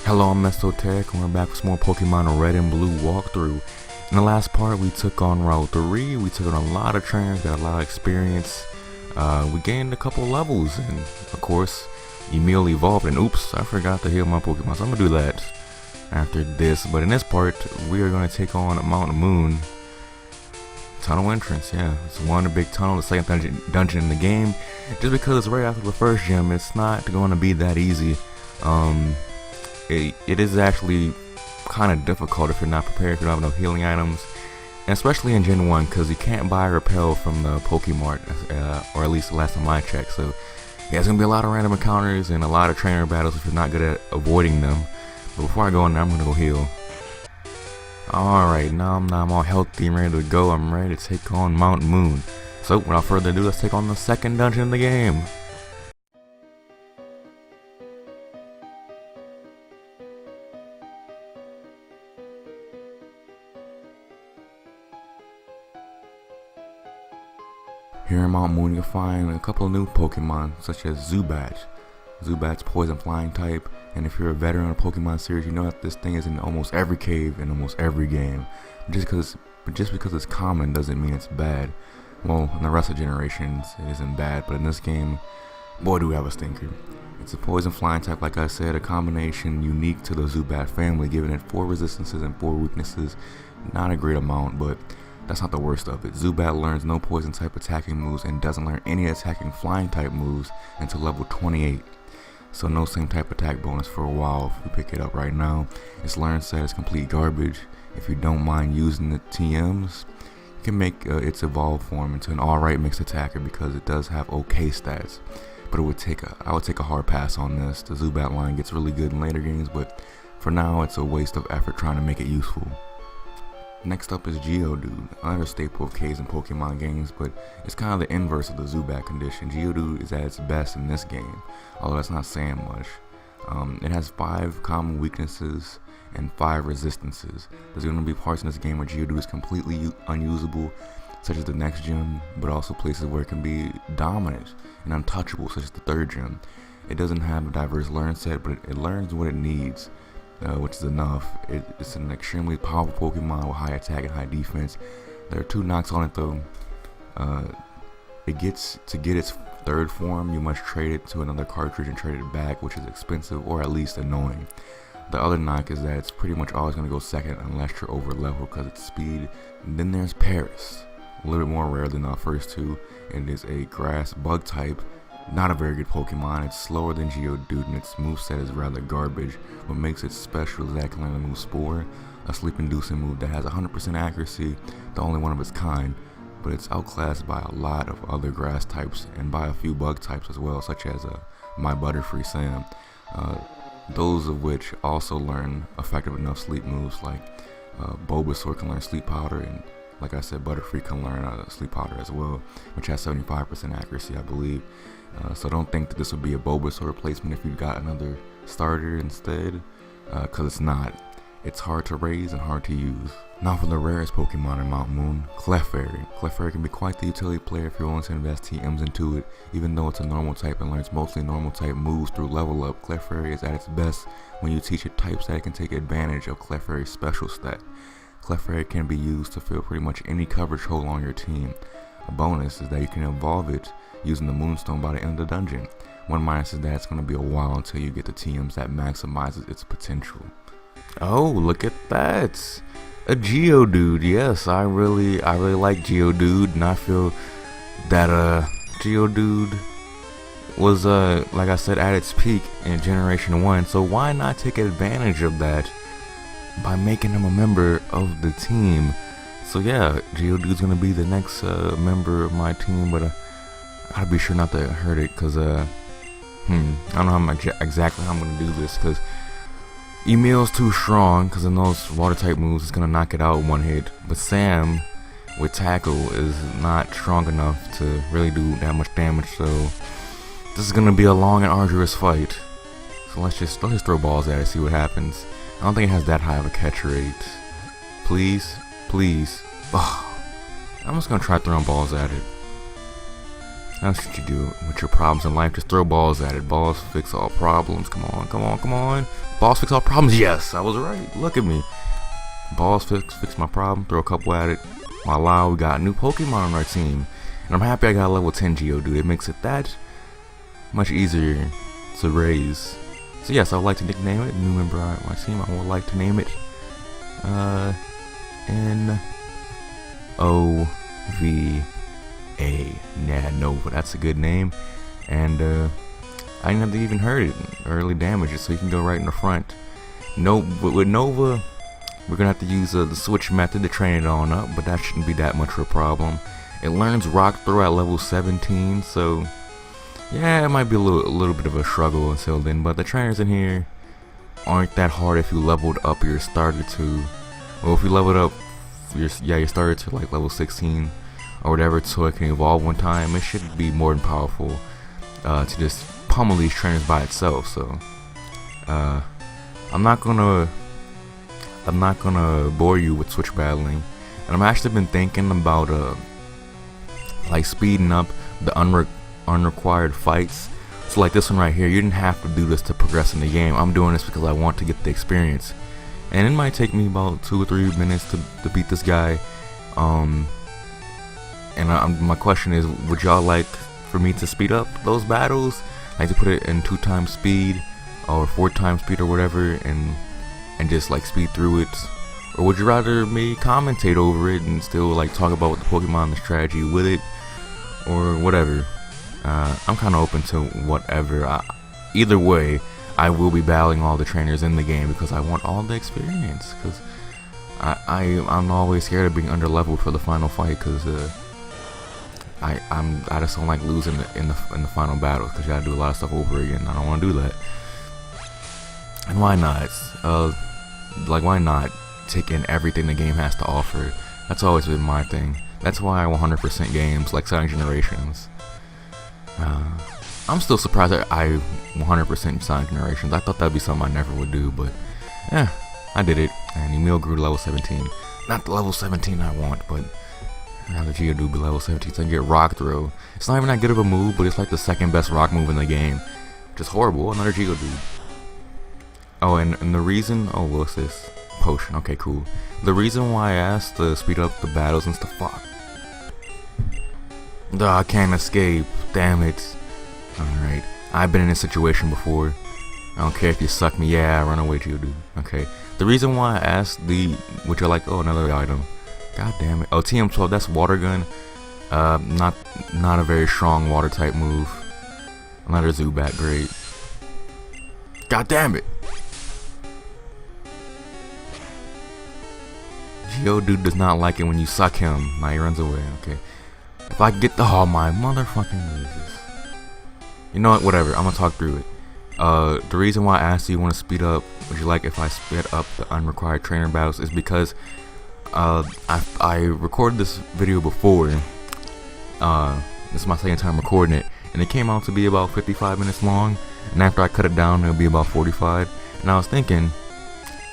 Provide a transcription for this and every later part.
Hello, I'm Mesotech, and we're back with some more Pokemon Red and Blue walkthrough. In the last part, we took on Route 3, we took on a lot of trainers, got a lot of experience, we gained a couple levels, and of course, Emil evolved, and oops, I forgot to heal my Pokemon, so I'm gonna do that after this. But in this part, we are gonna take on Mount Moon. Tunnel entrance, yeah, it's one big tunnel, the second dungeon in the game. Just because it's right after the first gym, it's not going to be that easy. It is actually kind of difficult if you're not prepared, if you don't have no healing items, and especially in Gen 1, because you can't buy Repel from the Pokemart, or at least the last time I checked. So yeah, it's going to be a lot of random encounters and a lot of trainer battles if you're not good at avoiding them. But before I go in there, I'm going to go heal. Alright, now I'm all healthy and ready to go. I'm ready to take on Mount Moon. So without further ado, let's take on the second dungeon in the game. Here in Mount Moon, you'll find a couple of new Pokemon, such as Zubat. Zubat's poison flying type, and if you're a veteran of the Pokemon series, you know that this thing is in almost every cave in almost every game. Just because it's common doesn't mean it's bad. Well, in the rest of generations, it isn't bad, but in this game, boy, do we have a stinker. It's a poison flying type, like I said, a combination unique to the Zubat family, giving it 4 resistances and 4 weaknesses. Not a great amount, but that's not the worst of it. Zubat learns no poison type attacking moves and doesn't learn any attacking flying type moves until level 28. So no same type attack bonus for a while if you pick it up right now. Its learn set is complete garbage. If you don't mind using the TMs, you can make its evolved form into an alright mixed attacker because it does have okay stats. But I would take a hard pass on this. The Zubat line gets really good in later games, but for now it's a waste of effort trying to make it useful. Next up is Geodude, another staple of caves and Pokemon games, but it's kind of the inverse of the Zubat condition. Geodude is at its best in this game, although that's not saying much. It has 5 common weaknesses and 5 resistances. There's going to be parts in this game where Geodude is completely unusable, such as the next gym, but also places where it can be dominant and untouchable, such as the 3rd gym. It doesn't have a diverse learn set, but it learns what it needs. Which is enough. It's an extremely powerful Pokemon with high attack and high defense. There are 2 knocks on it though. To get its 3rd form, you must trade it to another cartridge and trade it back, which is expensive or at least annoying. The other knock is that it's pretty much always going to go second unless you're over level because it's speed. And then there's Paris, a little bit more rare than the first 2. It is a grass bug type. Not a very good Pokemon. It's slower than Geodude and its moveset is rather garbage. What makes it special is that it can learn the move Spore, a sleep-inducing move that has 100% accuracy, the only one of its kind, but it's outclassed by a lot of other grass types and by a few bug types as well, such as my Butterfree Sam, those of which also learn effective enough sleep moves like Bulbasaur can learn Sleep Powder, and like I said, Butterfree can learn Sleep Powder as well, which has 75% accuracy, I believe. So don't think that this would be a Bulbasaur replacement if you got another starter instead, because it's not. It's hard to raise and hard to use. Now for the rarest Pokemon in Mount Moon, Clefairy. Clefairy can be quite the utility player if you're willing to invest TMs into it. Even though it's a normal type and learns mostly normal type moves through level up, Clefairy is at its best when you teach it types that it can take advantage of Clefairy's special stat. Clefairy can be used to fill pretty much any coverage hole on your team. A bonus is that you can evolve it using the Moonstone by the end of the dungeon. One minus is that it's going to be a while until you get the TMs that maximizes its potential. Oh, look at that! A Geodude. Yes, I really like Geodude, and I feel that Geodude was like I said, at its peak in Generation 1. So why not take advantage of that by making him a member of the team? So yeah, Geodude's gonna be the next member of my team, but I gotta be sure not to hurt it, cause I don't know exactly how I'm gonna do this, cause Emil's too strong, cause in those water type moves, it's gonna knock it out in 1 hit. But Sam with Tackle is not strong enough to really do that much damage, so this is gonna be a long and arduous fight. So let's just throw balls at it, see what happens. I don't think it has that high of a catch rate. Please. Please. Ugh. I'm just gonna try throwing balls at it. That's what you do with your problems in life. Just throw balls at it. Balls fix all problems. Come on, come on, come on. Balls fix all problems. Yes, I was right. Look at me. Balls fix my problem. Throw a couple at it. Voila, we got a new Pokemon on our team. And I'm happy I got a level 10 Geodude. It makes it that much easier to raise. So yes, I would like to nickname it. New member of my team. I would like to name it N-O-V-A. Yeah, Nova. That's a good name. And I didn't have to even hurt it. Early damage it, so you can go right in the front. With Nova, we're gonna have to use the switch method to train it on up, but that shouldn't be that much of a problem. It learns Rock Throw at level 17, so yeah, it might be a little bit of a struggle until then. But the trainers in here aren't that hard if you leveled up your starter to, well, if you leveled up your starter to like level 16 or whatever, so it can evolve one time. It should be more than powerful to just pummel these trainers by itself. So I'm not gonna bore you with switch battling, and I've actually been thinking about like speeding up the unrequired fights. So like this one right here, you didn't have to do this to progress in the game. I'm doing this because I want to get the experience, and it might take me about 2 or 3 minutes to beat this guy. And my question is, would y'all like for me to speed up those battles, like to put it in 2 times speed or 4 times speed or whatever, and just like speed through it? Or would you rather me commentate over it and still like talk about the Pokemon, the strategy with it, or whatever? I'm kind of open to whatever. Either way, I will be battling all the trainers in the game because I want all the experience. Because I'm always scared of being underleveled for the final fight, because I just don't like losing in the final battle, because you gotta do a lot of stuff over again. I don't want to do that. And why not? Like, why not take in everything the game has to offer? That's always been my thing. That's why I 100% games like Sonic Generations. I'm still surprised that I 100% Sonic Generations. I thought that'd be something I never would do, but yeah, I did it. And Emil grew to level 17. Not the level 17 I want, but now the Geodude be level 17, so I can get Rock Throw. It's not even that good of a move, but it's like the second best rock move in the game, which is horrible. Another Geodude. Oh, and the reason, oh, what's this? Potion, okay, cool. The reason why I asked to speed up the battles and stuff, fuck. Duh, I can't escape, damn it. Alright, I've been in this situation before. I don't care if you suck me, yeah, run away, Geodude. Okay, the reason why I asked which are like, oh, another item. God damn it. Oh, TM12, that's Water Gun. Not a very strong water type move. Another Zubat, great. God damn it. Geodude does not like it when you suck him. Now he runs away, okay. If I get the, oh my motherfucking Jesus. You know what, whatever, I'm gonna talk through it. The reason why I asked you want to speed up, would you like if I sped up the unrequired trainer battles, is because I recorded this video before. This is my second time recording it, and it came out to be about 55 minutes long, and after I cut it down it'll be about 45. And I was thinking,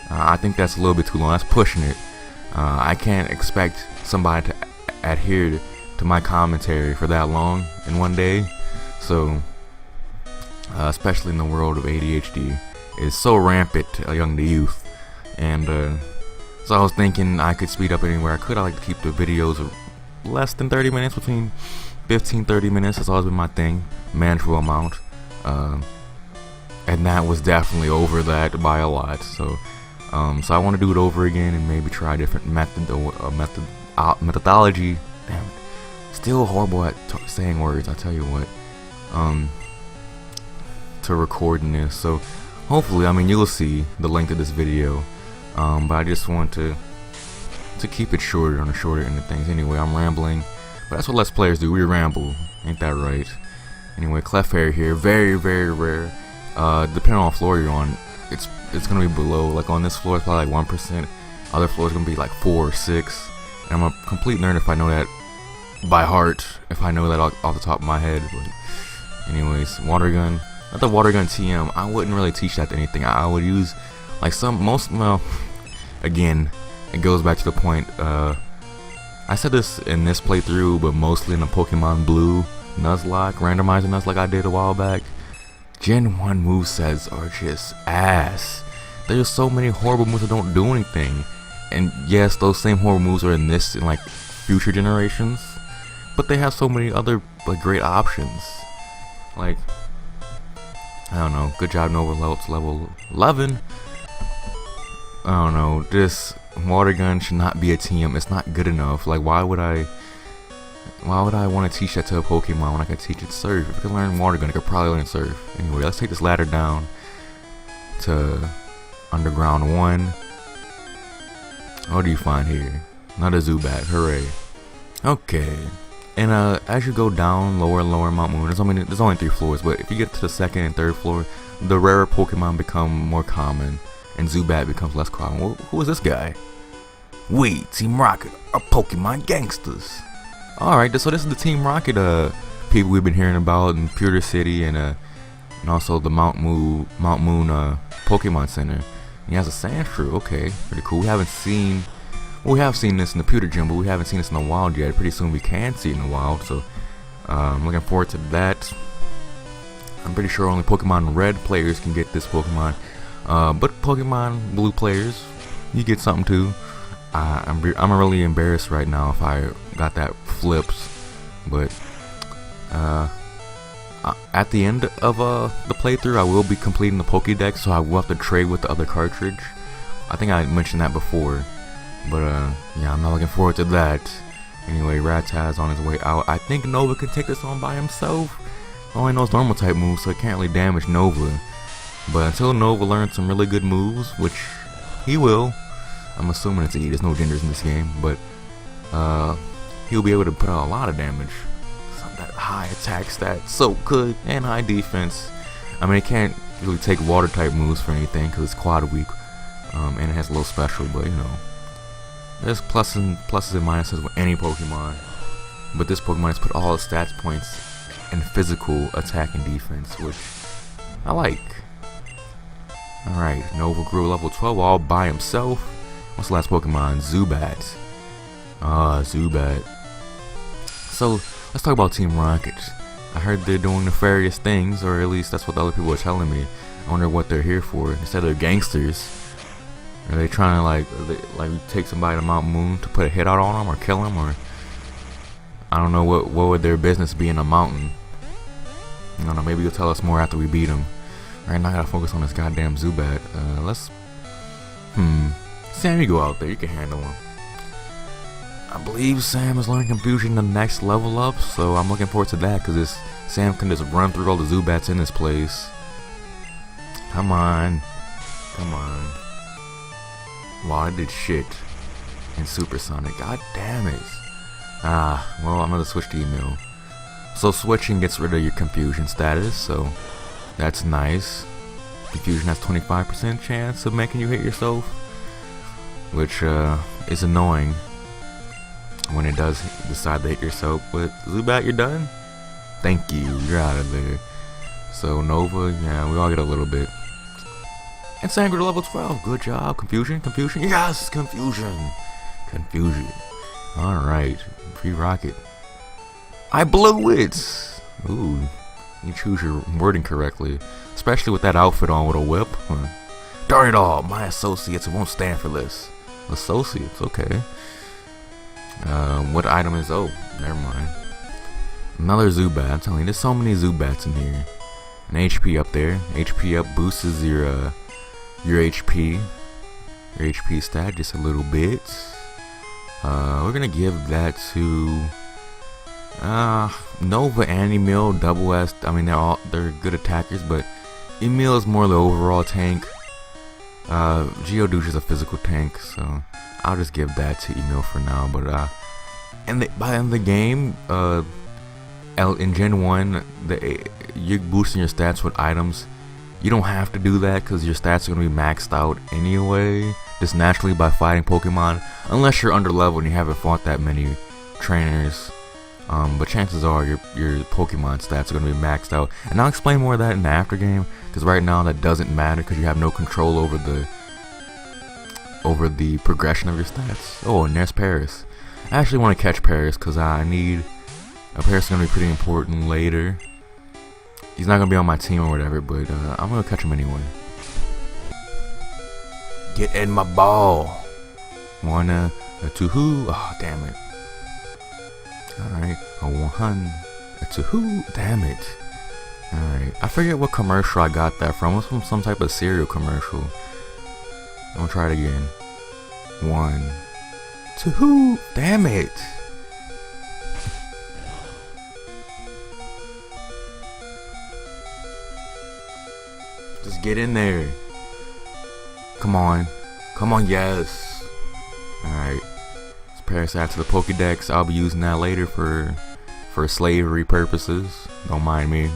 I think that's a little bit too long, that's pushing it. I can't expect somebody to adhere to my commentary for that long in one day. So especially in the world of ADHD, it's so rampant among the youth. And so I was thinking I could speed up anywhere I could. I like to keep the videos less than 30 minutes, between 15-30 minutes. That's always been my thing, manageable amount. And that was definitely over that by a lot. So I want to do it over again and maybe try a different methodology. Damn it. Still horrible at saying words, I tell you what. To recording this. So hopefully, I mean, you'll see the length of this video. But I just want to keep it shorter on the shorter end of things. Anyway, I'm rambling. But that's what Let's Players do. We ramble. Ain't that right? Anyway, Clefairy here. Very, very rare. Depending on what floor you're on, it's gonna be below. Like on this floor, it's probably like 1%. Other floors gonna be like 4 or 6. And I'm a complete nerd if I know that by heart. If I know that off the top of my head. But anyways, Water Gun. Not the Water Gun TM. I wouldn't really teach that to anything. I would use like well, again, it goes back to the point. I said this in this playthrough, but mostly in the Pokemon Blue, Nuzlocke, randomizer Nuzlocke like I did a while back. Gen 1 movesets are just ass. There's so many horrible moves that don't do anything. And yes, those same horrible moves are in like future generations, but they have so many other like great options. Like, I don't know, good job Nova level 11. I don't know, this water gun should not be a TM. It's not good enough. Like, why would I want to teach that to a Pokemon when I could teach it Surf? If I could learn water gun, I could probably learn Surf. Anyway, let's take this ladder down to Underground 1. What do you find here? Another Zubat, hooray. Okay. And as you go down lower Mount Moon, there's only 3 floors, but if you get to the 2nd and 3rd floor, the rarer Pokemon become more common, and Zubat becomes less common. Well, who is this guy? We, Team Rocket, are Pokemon gangsters. Alright, so this is the Team Rocket people we've been hearing about in Pewter City and also the Mount Moon Pokemon Center. He has a Sandshrew, okay, pretty cool. We have seen this in the Pewter Gym, but we haven't seen this in the wild yet. Pretty soon we can see it in the wild, so I'm looking forward to that. I'm pretty sure only Pokemon Red players can get this Pokemon, but Pokemon Blue players, you get something too. I'm really embarrassed right now if I got that flips, but at the end of the playthrough, I will be completing the Pokédex, so I will have to trade with the other cartridge. I think I mentioned that before, but yeah, I'm not looking forward to that. Anyway, Rattata's on his way out. I think Nova can take this on by himself. Only knows normal type moves, so it can't really damage Nova. But until Nova learns some really good moves, which he will, I'm assuming it's E, there's no genders in this game, but he'll be able to put out a lot of damage. That high attack stat, so good, and high defense. I mean, it can't really take water type moves for anything because it's quad weak, and it has a little special, but you know, there's pluses and minuses with any Pokemon, but this Pokemon has put all the stats points in physical attack and defense, which I like. Alright, Nova grew level 12 all by himself. What's the last Pokemon? Zubat. Zubat. So, let's talk about Team Rocket. I heard they're doing nefarious things, or at least that's what the other people are telling me. I wonder what they're here for. They said they're gangsters. Are they trying to like take somebody to Mount Moon to put a hit out on them or kill them, or I don't know what would their business be in a mountain? I don't know. Maybe you'll tell us more after we beat them. Right now, I gotta focus on this goddamn Zubat. Sam, you go out there. You can handle him. I believe Sam is learning Confusion the next level up, so I'm looking forward to that, because Sam can just run through all the Zubats in this place. Come on. Come on. Wow, I did shit in Supersonic. God damn it. Well, I'm gonna switch to email. So switching gets rid of your Confusion status, so that's nice. Confusion has 25% chance of making you hit yourself, which is annoying when it does decide to hit yourself. But Zubat, you're done? Thank you, you're out of there. So Nova, yeah, we all get a little bit. And Sangre to level 12, good job. Confusion, yes, Confusion. Alright, free Rocket. I blew it! Ooh, you choose your wording correctly. Especially with that outfit on with a whip. Darn it all, my associates won't stand for this. Associates, okay. What item is, oh, never mind. Another Zubat, I'm telling you, there's so many Zubats in here. An HP up there. HP up boosts your HP. Your HP stat just a little bit. We're gonna give that to Nova and Emil, double S. I mean, they're good attackers, but Emil is more the overall tank. Geodude is a physical tank, so I'll just give that to Emil for now. But by the end of the game, in Gen 1, you're boosting your stats with items. You don't have to do that because your stats are going to be maxed out anyway, just naturally by fighting Pokemon, unless you're under level and you haven't fought that many trainers. But chances are your Pokemon stats are going to be maxed out, and I'll explain more of that in the after game, because right now that doesn't matter because you have no control over the progression of your stats. Oh, and there's Paris. I actually want to catch Paris because I need A Paris gonna be pretty important later. He's not gonna be on my team or whatever, but I'm gonna catch him anyway. Get in my ball. 1, a 2, who? Oh, damn it. Alright, a 1, a 2, who? Damn it. Alright, I forget what commercial I got that from. It was from some type of cereal commercial. I'm gonna try it again. 1, 2, who? Damn it. Just get in there. Come on. Come on, yes. Alright. Let's pass that to the Pokédex. I'll be using that later for slavery purposes. Don't mind me.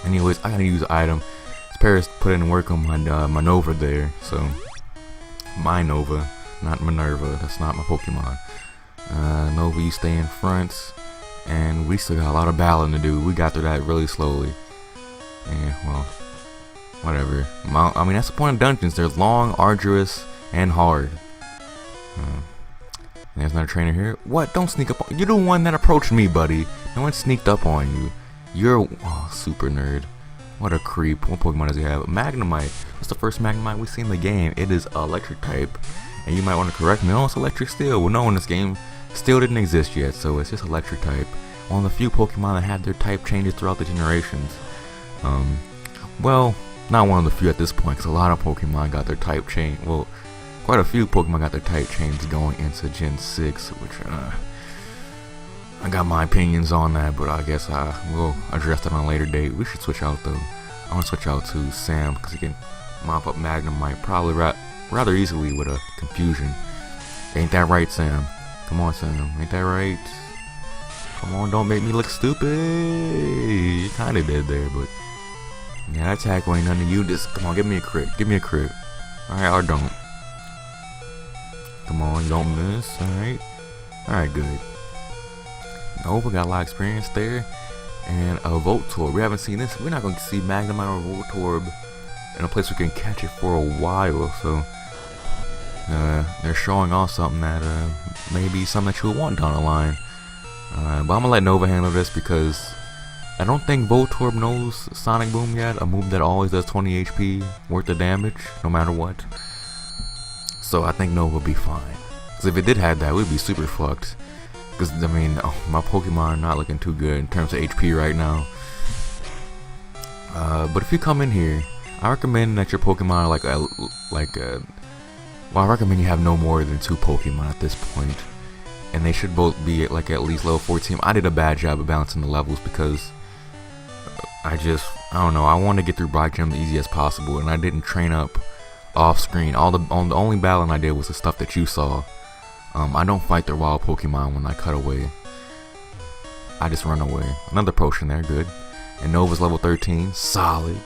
Anyways, I gotta use an item. This Paris put in work on my Nova there. So, my Nova, not Minerva. That's not my Pokemon. Nova, you stay in front. And we still got a lot of battling to do. We got through that really slowly. And, well, whatever. I mean, that's the point of dungeons. They're long, arduous, and hard. There's another trainer here. What? Don't sneak up on... You're the one that approached me, buddy. No one sneaked up on you. You're... Oh, super nerd. What a creep. What Pokemon does he have? Magnemite. What's the first Magnemite we see in the game? It is electric type. And you might want to correct me. No, it's electric steel. Well, no, in this game, steel didn't exist yet, so it's just electric type. One of the few Pokemon that had their type changes throughout the generations. Well, not one of the few at this point, because a lot of Pokemon got their type change. Well, quite a few Pokemon got their type changes going into Gen 6, which I got my opinions on that, but I guess I will address that on a later date. We should switch out though. I want to switch out to Sam because he can mop up Magnemite probably rather easily with a confusion. Ain't that right, Sam? Come on, Sam. Ain't that right? Come on, don't make me look stupid. You kind of did there, but yeah, that tackle ain't nothing to you. Just come on, give me a crit. Give me a crit. Alright, or don't. Come on, don't miss. Alright. Alright, good. Nova got a lot of experience there. And a Voltorb. We haven't seen this. We're not going to see Magnemite or Voltorb in a place we can catch it for a while. So, they're showing off something that maybe something that you'll want down the line. But I'm going to let Nova handle this because I don't think Voltorb knows Sonic Boom yet. A move that always does 20 HP worth of damage, no matter what. So I think Nova will be fine. Because if it did have that, we'd be super fucked. Because, I mean, my Pokemon are not looking too good in terms of HP right now. But if you come in here, I recommend that your Pokemon are well, I recommend you have no more than 2 Pokemon at this point. And they should both be at least level 14. I did a bad job of balancing the levels because I don't know, I want to get through Brock Gym the easiest possible, and I didn't train up off screen. The only battling I did was the stuff that you saw. I don't fight the wild Pokemon when I cut away. I just run away. Another potion there, good. And Nova's level 13, solid.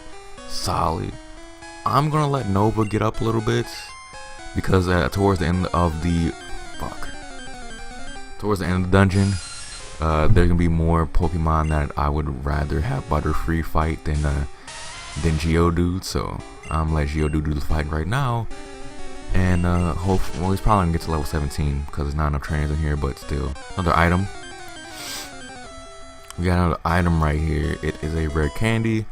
I'm gonna let Nova get up a little bit because towards the end of the dungeon, there can be more Pokemon that I would rather have Butterfree fight than Geodude. So I'm gonna let Geodude do the fight right now. And hopefully, he's probably gonna get to level 17 because there's not enough trainers in here, but still. Another item. We got another item right here. It is a rare candy,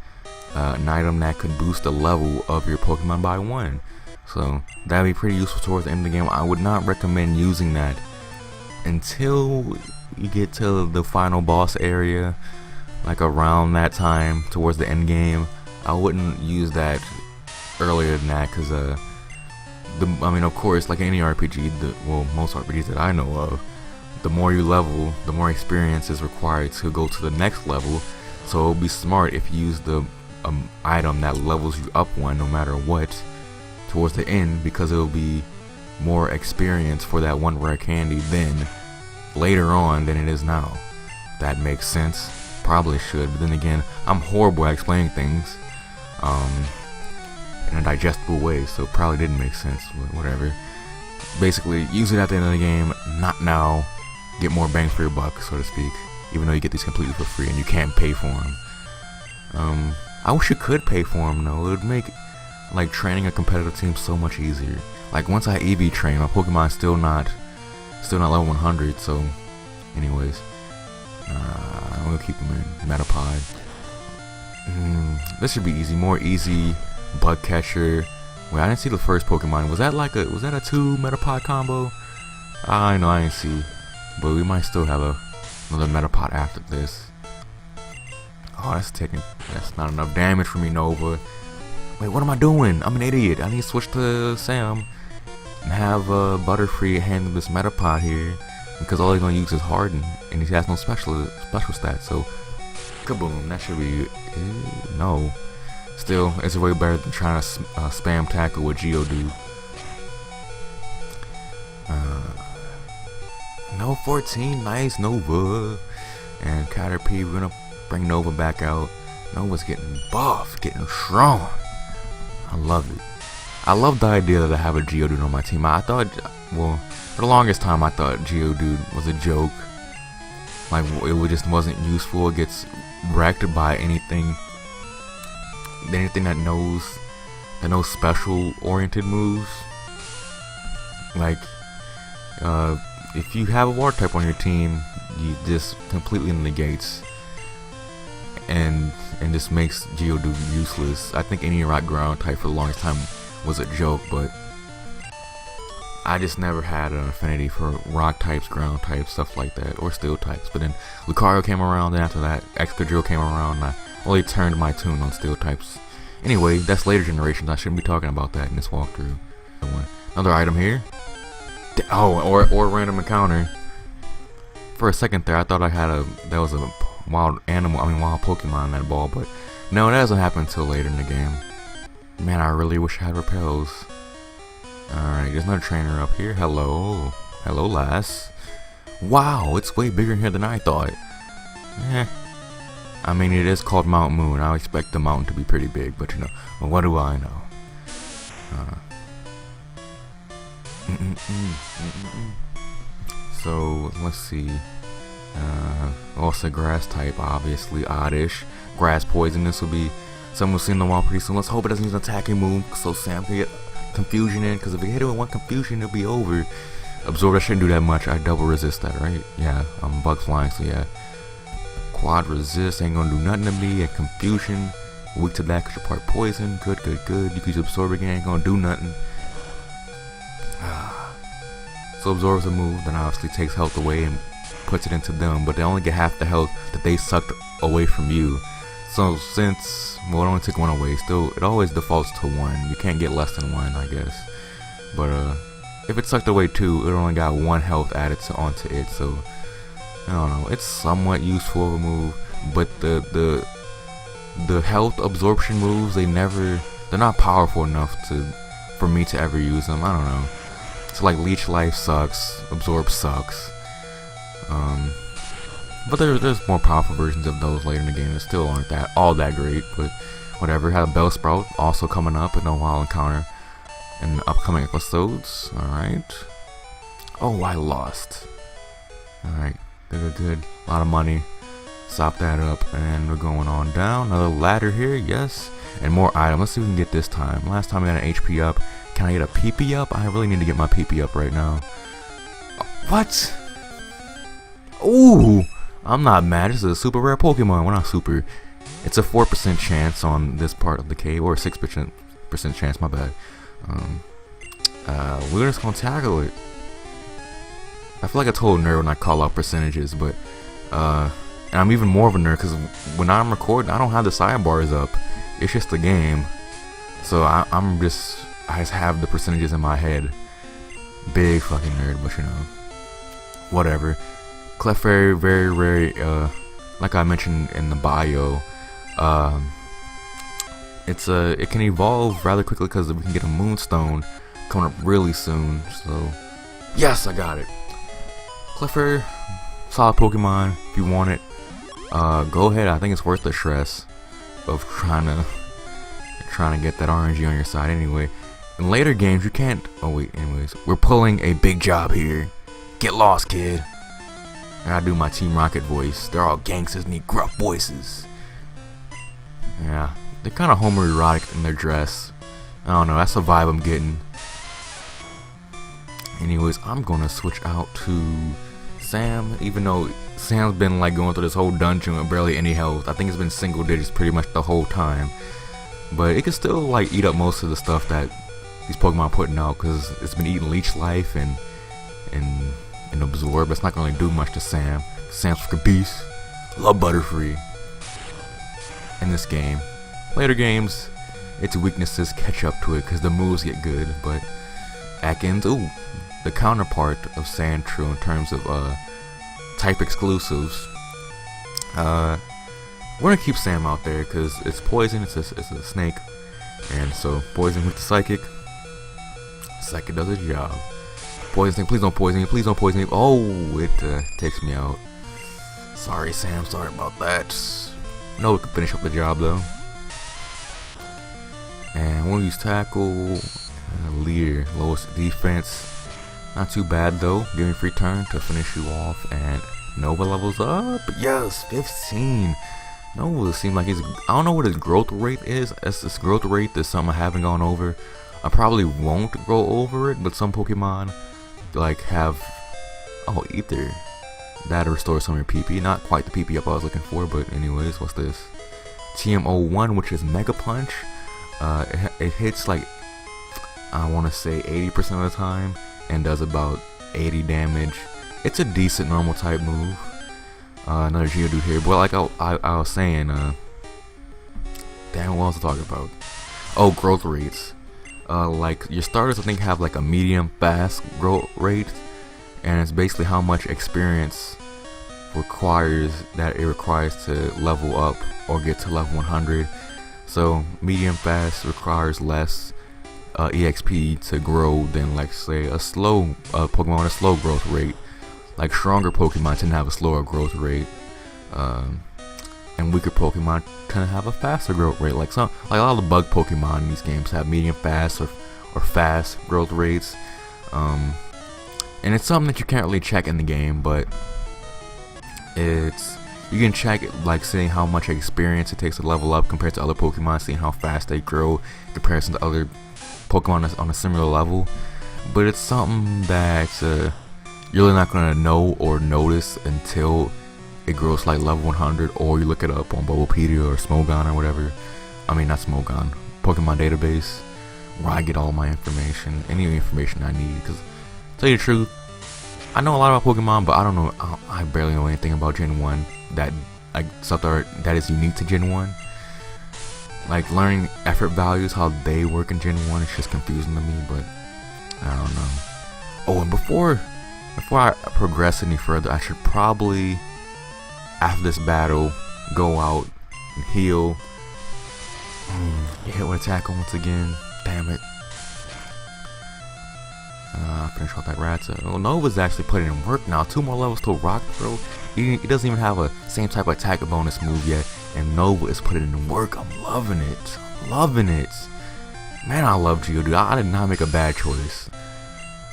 an item that could boost the level of your Pokemon by 1. So that'd be pretty useful towards the end of the game. I would not recommend using that until you get to the final boss area, like around that time towards the end game. I wouldn't use that earlier than that because I mean, of course, like any RPG, most RPGs that I know of, the more you level, the more experience is required to go to the next level. So it'll be smart if you use the item that levels you up 1 no matter what towards the end, because it'll be more experience for that one rare candy then later on than it is now. That makes sense. Probably should, but then again, I'm horrible at explaining things in a digestible way, so it probably didn't make sense, but whatever. Basically, use it at the end of the game, not now. Get more bang for your buck, so to speak, even though you get these completely for free and you can't pay for them. I wish you could pay for them though. It would make like training a competitive team so much easier. Like once I EV train, my Pokemon's still not level 100, so anyways. I'm gonna keep him in Metapod. This should be easy. More easy. Bug Catcher. Wait, I didn't see the first Pokemon. Was that a 2 Metapod combo? I know, I didn't see. But we might still have another Metapod after this. Oh, that's not enough damage for me, Nova. Wait, what am I doing? I'm an idiot. I need to switch to Sam and have Butterfree handle this Metapod here, because all he's gonna use is Harden, and he has no special stats. So, kaboom! That should be no. Still, it's way better than trying to spam tackle with Geodude. No 14, nice Nova, and Caterpie. We're gonna bring Nova back out. Nova's getting buff, getting strong. I love it. I love the idea that I have a Geodude on my team. I thought, well, for the longest time, I thought Geodude was a joke. Like, it just wasn't useful. It gets wrecked by anything that knows special oriented moves. Like, if you have a water type on your team, you just completely negates and just makes Geodude useless. I think any rock ground type for the longest time was a joke, but I just never had an affinity for rock types, ground types, stuff like that, or steel types. But then Lucario came around, and after that, Excadrill came around, and I only turned my tune on steel types. Anyway, that's later generations. I shouldn't be talking about that in this walkthrough. Another item here. Oh, or random encounter. For a second there, I thought that was a wild Pokemon in that ball, but no, that doesn't happen until later in the game. Man, I really wish I had repels. Alright, there's another trainer up here. Hello, lass. Wow, it's way bigger in here than I thought. I mean, it is called Mount Moon. I expect the mountain to be pretty big, but you know, well, what do I know? So let's see. Also grass type, obviously oddish. Grass poison. This will be something we'll see in the wild pretty soon. Let's hope it doesn't use an attacking move, so Sam can get confusion in. Because if we hit it with one confusion, it'll be over. Absorb. I shouldn't do that much. I double resist that, right? Yeah, I'm bug flying, so yeah. Quad resist ain't gonna do nothing to me. And confusion, weak to that because you're part poison. Good. You can use absorb again, ain't gonna do nothing. So absorbs a move, then obviously takes health away and puts it into them, but they only get half the health that they sucked away from you. So since, well, it only took one away, still it always defaults to 1. You can't get less than 1, I guess. But if it sucked away 2, it only got 1 health added onto it. So I don't know, it's somewhat useful of a move, but the health absorption moves, they're not powerful enough for me to ever use them. I don't know. So like Leech Life sucks, Absorb sucks. But there's more powerful versions of those later in the game that still aren't all that great, but whatever. Had a Bellsprout also coming up in a wild encounter in the upcoming episodes. Alright. Oh, I lost. Alright, good. A lot of money. Stop that up, and we're going on down. Another ladder here, yes. And more items. Let's see if we can get this time. Last time we got an HP up. Can I get a PP up? I really need to get my PP up right now. What? Ooh, I'm not mad. This is a super rare Pokemon. Well, not super. It's a 4% chance on this part of the cave, or a 6% chance. My bad. We're just gonna tackle it. I feel like a total nerd when I call out percentages, but and I'm even more of a nerd because when I'm recording, I don't have the sidebars up. It's just the game, so I just have the percentages in my head. Big fucking nerd, but you know, whatever. Clefairy, very, like I mentioned in the bio, it can evolve rather quickly because we can get a Moonstone coming up really soon. So, yes, I got it. Clefairy, solid Pokemon. If you want it, go ahead. I think it's worth the stress of trying to get that RNG on your side. Anyway, in later games you can't. Oh wait, anyways, we're pulling a big job here. Get lost, kid. I gotta do my Team Rocket voice. They're all gangsters, need gruff voices. Yeah, they're kind of homoerotic in their dress. I don't know, that's the vibe I'm getting. Anyways, I'm gonna switch out to Sam, even though Sam's been like going through this whole dungeon with barely any health. I think it's been single digits pretty much the whole time. But it can still like eat up most of the stuff that these Pokemon are putting out, because it's been eating Leech Life and Absorb. It's not gonna really do much to Sam. Sam's like a beast. Love Butterfree in this game. Later games, its weaknesses catch up to it because the moves get good, but Ekans, ooh, the counterpart of Sandshrew in terms of type exclusives. We're gonna keep Sam out there because it's poison. It's a snake, and so poison with the psychic. Psychic does its job. Poison thing, please don't poison me. Please don't poison me. Oh, it takes me out. Sorry, Sam. Sorry about that. No, we can finish up the job though. And we'll use Tackle. Leer, lowest defense. Not too bad though. Give me a free turn to finish you off. And Nova levels up. Yes, 15. Nova seems like he's. I don't know what his growth rate is. This growth rate is something I haven't gone over. I probably won't go over it, but some Pokemon like have. Oh, Ether. That restores some of your PP. Not quite the PP up I was looking for, but anyways, what's this? TM01, which is Mega Punch. It hits like, I want to say 80% of the time and does about 80 damage. It's a decent normal type move. Another Geodude here, but like I was saying, damn, what was I talking about? Oh, growth rates. Like your starters I think have like a medium fast growth rate, and it's basically how much experience it requires to level up or get to level 100. So medium fast requires less EXP to grow than, like, say a slow Pokemon with a slow growth rate. Like stronger Pokemon tend to have a slower growth rate, and weaker Pokemon tend to have a faster growth rate. Like a lot of the bug Pokemon in these games have medium fast or fast growth rates. And it's something that you can't really check in the game, but you can check it, like seeing how much experience it takes to level up compared to other Pokemon, seeing how fast they grow in comparison to other Pokemon that's on a similar level. But it's something that you're really not gonna know or notice until it grows to like level 100, or you look it up on Bulbapedia or Smogon or whatever. I mean, not Smogon, Pokemon database, where I get all my information, any information I need. Because, tell you the truth, I know a lot about Pokemon, but I don't know. I barely know anything about Gen 1 that like stuff that is unique to Gen 1. Like learning effort values, how they work in Gen 1, it's just confusing to me. But I don't know. Oh, and before I progress any further, I should probably, after this battle, go out and heal. Get hit with a tackle once again. Damn it. Finish off that Rattata. Oh, Nova's actually putting in work now. 2 more levels to Rock Throw. He doesn't even have a same type of attack bonus move yet, and Nova is putting in work. I'm loving it. Loving it. Man, I love Geodude. I did not make a bad choice.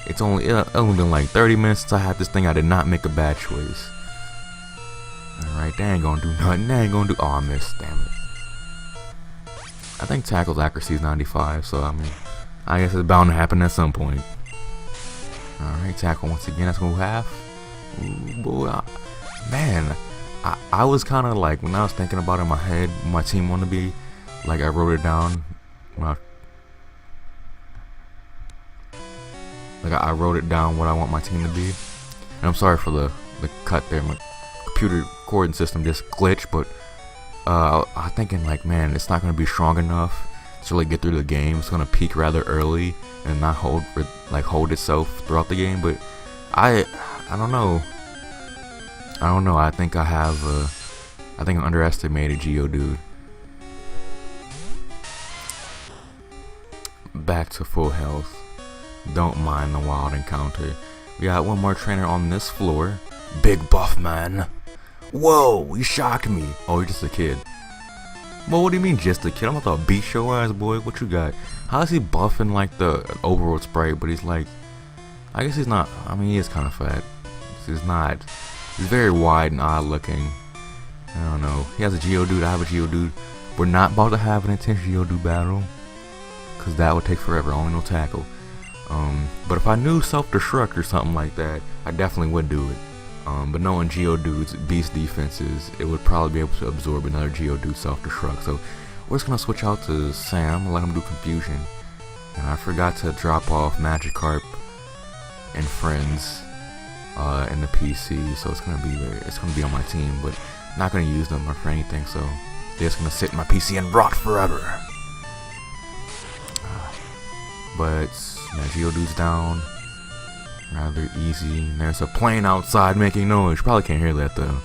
It's only been like 30 minutes since I had this thing. I did not make a bad choice. Alright, they ain't gonna do nothing. They ain't gonna do. Oh, I missed. Damn it. I think Tackle's accuracy is 95, so I mean, I guess it's bound to happen at some point. Alright, Tackle once again. That's move half. Ooh, boy. Man, I was kind of like, when I was thinking about it in my head, what my team wanted to be, like I wrote it down. I wrote it down what I want my team to be. And I'm sorry for the cut there. My computer recording system just glitched, but I'm thinking like, man, it's not going to be strong enough to really get through the game. It's going to peak rather early and not hold itself throughout the game. But I don't know. I think I underestimated Geodude. Back to full health. Don't mind the wild encounter. We got one more trainer on this floor. Big buff man. Whoa, he shocked me. Oh, you're just a kid. Well, what do you mean just a kid? I'm about to beat your ass, boy. What you got? How is he buffing like the overworld sprite, but he's like, I guess he's not. I mean, he is kind of fat. He's not. He's very wide and odd looking. I don't know. He has a Geodude. I have a Geodude. We're not about to have an intense Geodude battle, because that would take forever. Only no Tackle. But if I knew self-destruct or something like that, I definitely would do it. But knowing Geodude's beast defenses, it would probably be able to absorb another Geodude self-destruct. So we're just gonna switch out to Sam, let him do confusion. And I forgot to drop off Magikarp and friends in the PC, so it's gonna be on my team, but not gonna use them for anything. So they're just gonna sit in my PC and rot forever. But yeah, Geodude's down. Rather easy. There's a plane outside making noise. You probably can't hear that though.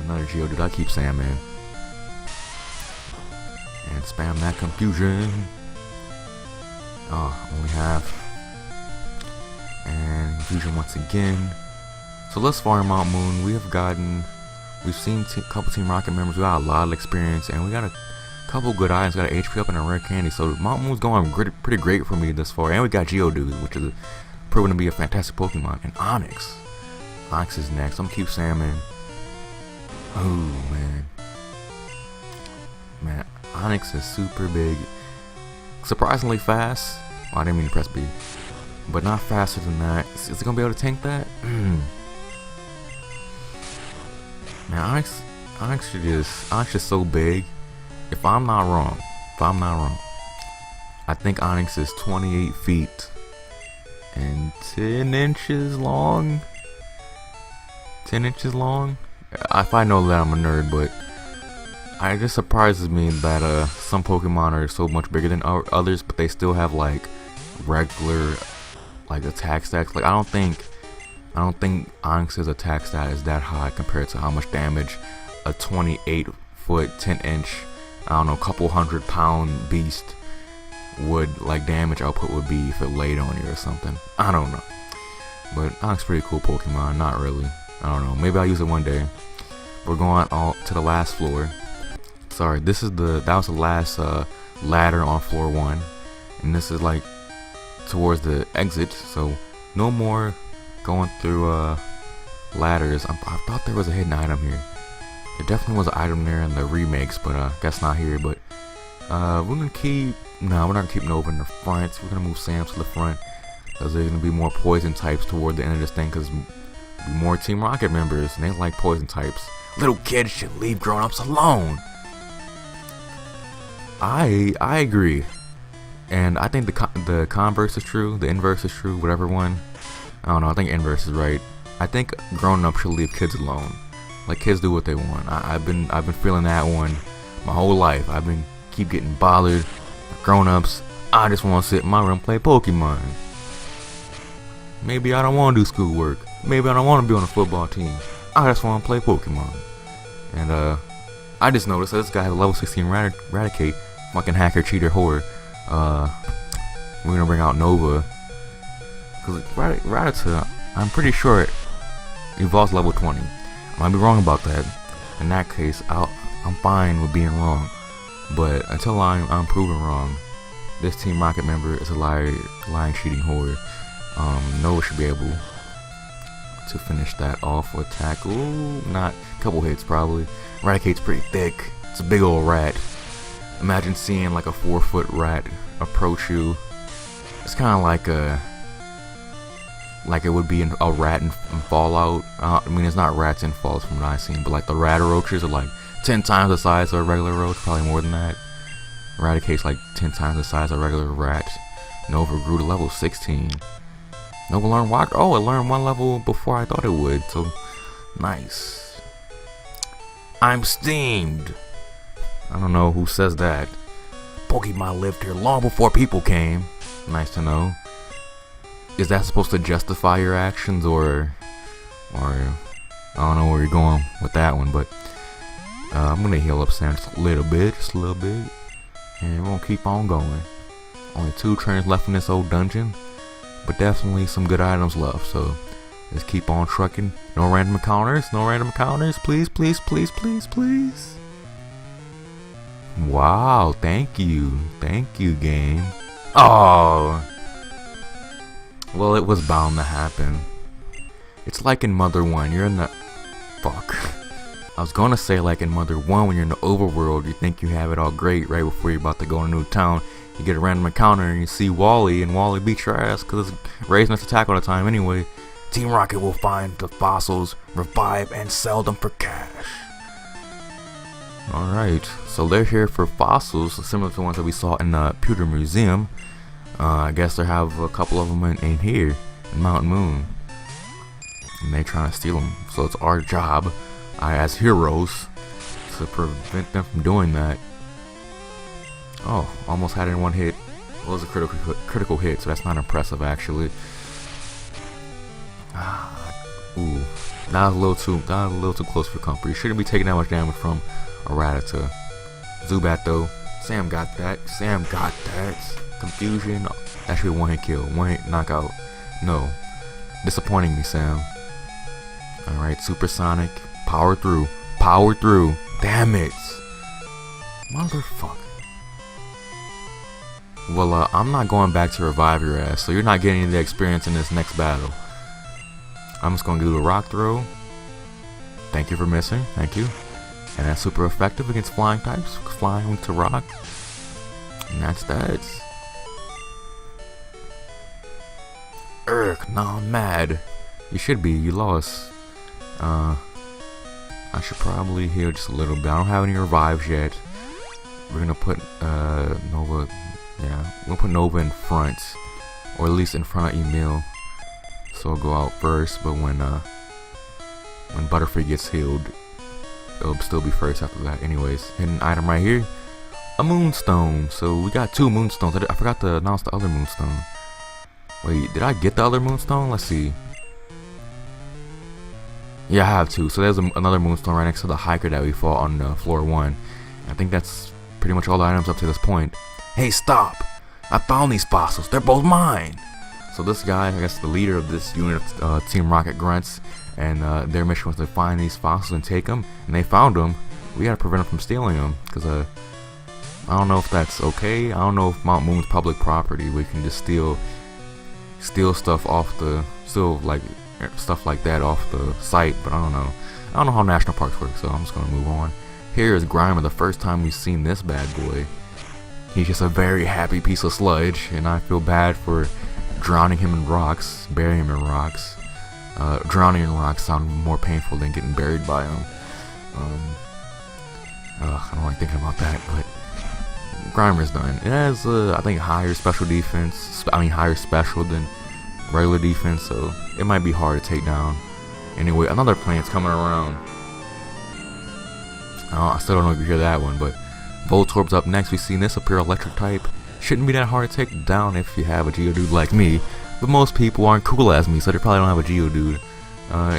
Another Geodude. I keep Sam in. And spam that confusion. Oh, only half. And confusion once again. So let's farm out Moon. We've seen a couple Team Rocket members. We got a lot of experience, and we got a couple good items. Got an HP up and a rare candy. So Mount Moon's going pretty great for me this far. And we got Geodude, which is proven to be a fantastic Pokemon. And Onix. Onix is next. I'm gonna keep Sam in. Oh man, Onix is super big. Surprisingly fast. Oh, I didn't mean to press B. But not faster than that. Is it gonna be able to tank that? Man, Onix is so big. If I'm not wrong, I think Onix is 28 feet and 10 inches long. 10 inches long? If I know that, I'm a nerd, but it just surprises me that some Pokemon are so much bigger than others, but they still have like regular attack stats. Like I don't think Onix's attack stat is that high compared to how much damage a 28 foot 10 inch, I don't know, couple 100-pound beast would damage output would be if it laid on you or something. I don't know. But Onix pretty cool Pokemon. Not really. I don't know. Maybe I'll use it one day. We're going to the last floor. Sorry, that was the last ladder on floor 1, and this is like towards the exit. So no more going through ladders. I thought there was a hidden item here. There definitely was an item there in the remakes, but guess not here. But we're not gonna keep Nova in the front. We're gonna move Sam to the front, because there's gonna be more poison types toward the end of this thing, because more Team Rocket members and they like poison types. Little kids should leave grown-ups alone. I agree, and I think the converse is true, the inverse is true, whatever one. I don't know. I think inverse is right. I think grown-ups should leave kids alone. Like, kids do what they want. I've been feeling that one my whole life. Keep getting bothered by grown-ups. I just want to sit in my room and play Pokemon. Maybe I don't want to do schoolwork. Maybe I don't want to be on a football team. I just want to play Pokemon. And I just noticed that this guy has a level 16 Raticate, fucking hacker, cheater, whore. We're gonna bring out Nova, because Rattata, I'm pretty sure it evolves level 20. I might be wrong about that. In that case, I'm fine with being wrong. But until I'm proven wrong, this Team Rocket member is a lying, cheating whore. Nova should be able to finish that off with tackle. Not a couple hits probably. Raticate's pretty thick. It's a big old rat. Imagine seeing like a 4-foot rat approach you. It's kind of like it would be a rat in Fallout. I mean, it's not rats in Fallout from what I've seen, but like the rat roaches are like 10 times the size of a regular roach, probably more than that. Raticate's like 10 times the size of a regular rat. Nova grew to level 16. Nova learned Water. Oh, it learned 1 level before I thought it would, so nice. I'm steamed. I don't know who says that. Pokemon lived here long before people came. Nice to know. Is that supposed to justify your actions, or I don't know where you're going with that one, but I'm gonna heal up Sam just a little bit, and we're gonna keep on going. Only 2 trains left in this old dungeon, but definitely some good items left, so let's keep on trucking. No random encounters, please, please, please, please, please. Wow, thank you, game. Oh, well, it was bound to happen. It's like in Mother 1, you're in the... Fuck. I was gonna say like in Mother 1, when you're in the overworld, you think you have it all great right before you're about to go to a new town. You get a random encounter and you see Wally, and Wally beats your ass because it's raising its attack all the time anyway. Team Rocket will find the fossils, revive, and sell them for cash. Alright, so they're here for fossils, similar to the ones that we saw in the Pewter Museum. I guess they have a couple of them in here, in Mountain Moon. And they're trying to steal them, so it's our job, as heroes, to prevent them from doing that. Oh, almost had it in one hit. It was a critical hit, so that's not impressive actually. Ooh, that was a little too close for comfort. You shouldn't be taking that much damage from a Rattata. Zubat though, Sam got that. Confusion. That should be one hit kill, one hit knockout. No, disappointing me, Sam. All right, Supersonic, power through. Damn it, motherfucker. Well, I'm not going back to revive your ass, so you're not getting any of the experience in this next battle. I'm just gonna do a rock throw. Thank you for missing, thank you. And that's super effective against flying types, flying to rock. And that's that. No, I'm mad. You should be, you lost. I should probably heal just a little bit. I don't have any revives yet. We're gonna put Nova. Yeah, we'll put Nova in front, or at least in front of Emil. So I'll go out first, but when Butterfree gets healed, it'll still be first after that. Anyways, hidden item right here, a Moonstone. So we got 2 Moonstones. I forgot to announce the other Moonstone. Wait, did I get the other Moonstone? Let's see. Yeah, I have 2. So there's another Moonstone right next to the hiker that we fought on floor 1. I think that's pretty much all the items up to this point. Hey, stop! I found these fossils. They're both mine. So this guy, I guess the leader of this unit of Team Rocket Grunts, and their mission was to find these fossils and take them. And they found them. We gotta prevent them from stealing them, because I don't know if that's okay. I don't know if Mount Moon's public property. We can just steal stuff off the, stuff like that off the site. But I don't know how national parks work. So I'm just gonna move on. Here is Grimer. The first time we've seen this bad boy. He's just a very happy piece of sludge, and I feel bad for drowning him in rocks, burying him in rocks. Drowning in rocks sound more painful than getting buried by him. I don't like thinking about that, but Grimer's done. It has, I think, higher special defense. Higher special than regular defense, so it might be hard to take down. Anyway, another plant's coming around. I still don't know if you hear that one, but Voltorb's up next. We've seen this appear electric type. Shouldn't be that hard to take down if you have a Geodude like me, but most people aren't cool as me, so they probably don't have a Geodude.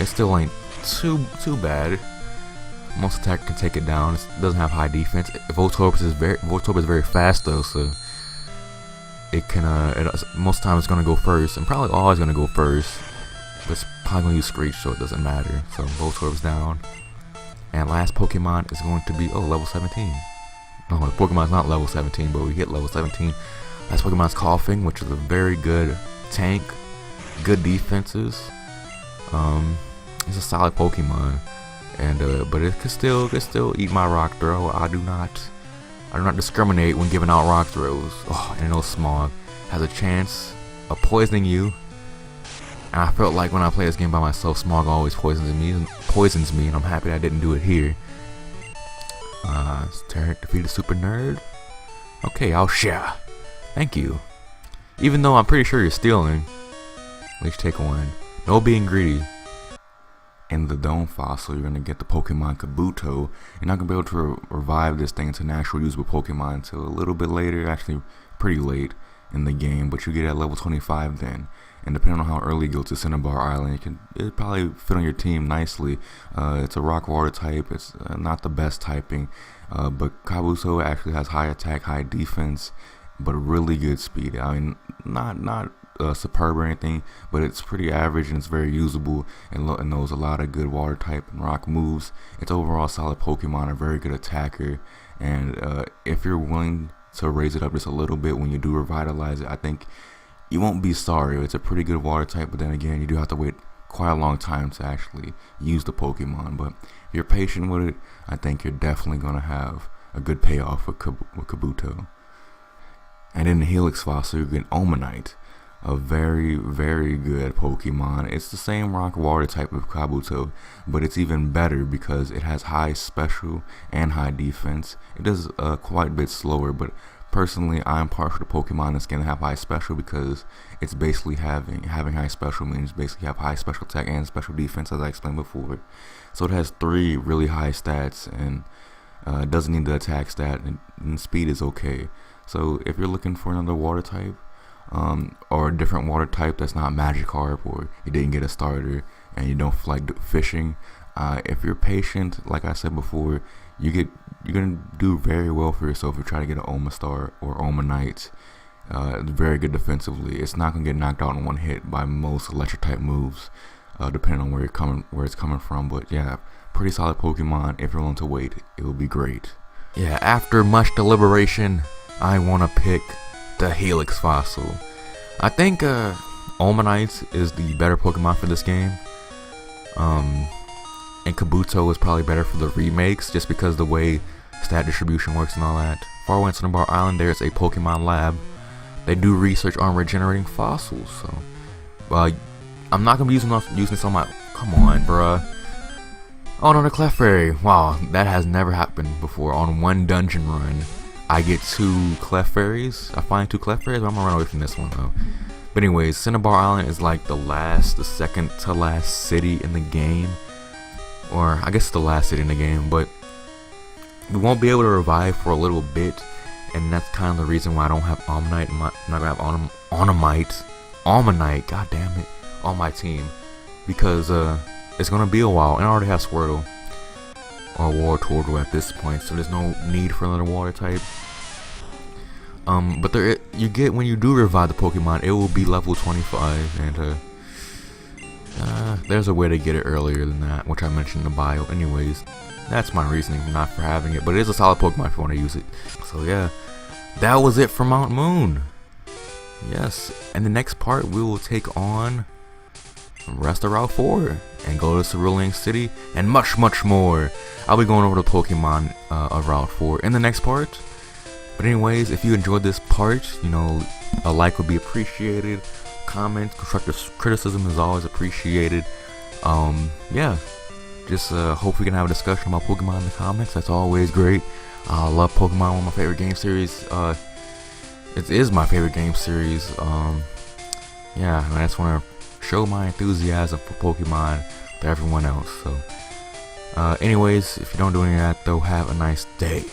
It still ain't too bad. Most attack can take it down. It doesn't have high defense. Voltorb is very fast though, so it can most times it's gonna go first, and probably always gonna go first. But it's probably gonna use Screech, so it doesn't matter. So Voltorb's down, and last Pokemon is going to be level 17. No, the Pokemon's not level 17, but we hit level 17. Last Pokemon's Coughing, which is a very good tank, good defenses. It's a solid Pokemon, and but it can still eat my rock throw. I do not discriminate when giving out rock throws. Oh, and I know Smog has a chance of poisoning you. And I felt like when I play this game by myself, Smog always poisons me, and I'm happy I didn't do it here. Terran defeated Super Nerd. Okay, I'll share. Thank you. Even though I'm pretty sure you're stealing. At least take one. No being greedy. In the Dome Fossil, you're gonna get the Pokemon Kabuto. You're not gonna be able to revive this thing into natural usable Pokemon until a little bit later, actually pretty late in the game, but you get it at level 25 then. And depending on how early you go to Cinnabar Island, it'll probably fit on your team nicely. It's a rock water type. It's not the best typing, but Kabuto actually has high attack, high defense, but really good speed. I mean, not superb or anything, but it's pretty average and it's very usable and knows a lot of good water type and rock moves. It's overall a solid Pokemon, a very good attacker, and if you're willing to raise it up just a little bit when you do revitalize it, I think you won't be sorry. It's a pretty good water type, but then again, you do have to wait quite a long time to actually use the Pokemon. But if you're patient with it, I think you're definitely going to have a good payoff with Kabuto. And in the Helix Fossil, you get Omanite. a very, very good Pokemon. It's the same rock water type of Kabuto, but it's even better because it has high special and high defense. It is quite a bit slower, but personally I'm partial to Pokemon that's gonna have high special because it's basically having high special means basically have high special attack and special defense, as I explained before. So it has 3 really high stats, and doesn't need the attack stat, and speed is okay. So if you're looking for another water type, or a different water type that's not Magikarp, or you didn't get a starter and you don't like fishing, if you're patient, like I said before, you're gonna do very well for yourself if you try to get an Omastar or Omanite. It's very good defensively. It's not gonna get knocked out in one hit by most electric type moves, depending on where it's coming from. But yeah, pretty solid Pokemon. If you're willing to wait, it will be great. Yeah, after much deliberation, I want to pick the Helix Fossil. I think Omanite is the better Pokemon for this game. And Kabuto is probably better for the remakes, just because the way stat distribution works and all that. Far away in Cinnabar Island, there's a Pokemon lab. They do research on regenerating fossils. So, I'm not gonna be using this on my. Come on, bruh. Oh no, the Clefairy. Wow, that has never happened before. On one dungeon run, I get 2 Clefairies. I find 2 Clefairies, but I'm gonna run away from this one though. But anyways, Cinnabar Island is like the second to last city in the game. Or I guess the last city in the game, but we won't be able to revive for a little bit, and that's kind of the reason why I don't have Omanyte. I'm not gonna have Omanyte, god damn it, on my team, because it's gonna be a while, and I already have Squirtle or Wartortle at this point, so there's no need for another water type. But you get, when you do revive the Pokemon, it will be level 25, and there's a way to get it earlier than that, which I mentioned in the bio. Anyways, that's my reasoning not for having it, but it is a solid Pokemon if you want to use it. So yeah, that was it for Mount Moon. Yes, and the next part we will take on rest of Route 4 and go to Cerulean City and much more. I'll be going over the Pokemon of Route 4 in the next part. But anyways, if you enjoyed this part, you know, a like would be appreciated. Comments, constructive criticism is always appreciated. Yeah, just hope we can have a discussion about Pokemon in the comments. That's always great. I love Pokemon, one of my favorite game series. It is my favorite game series. Yeah, and I just want to show my enthusiasm for Pokemon to everyone else. So anyways, if you don't do any of that though, have a nice day.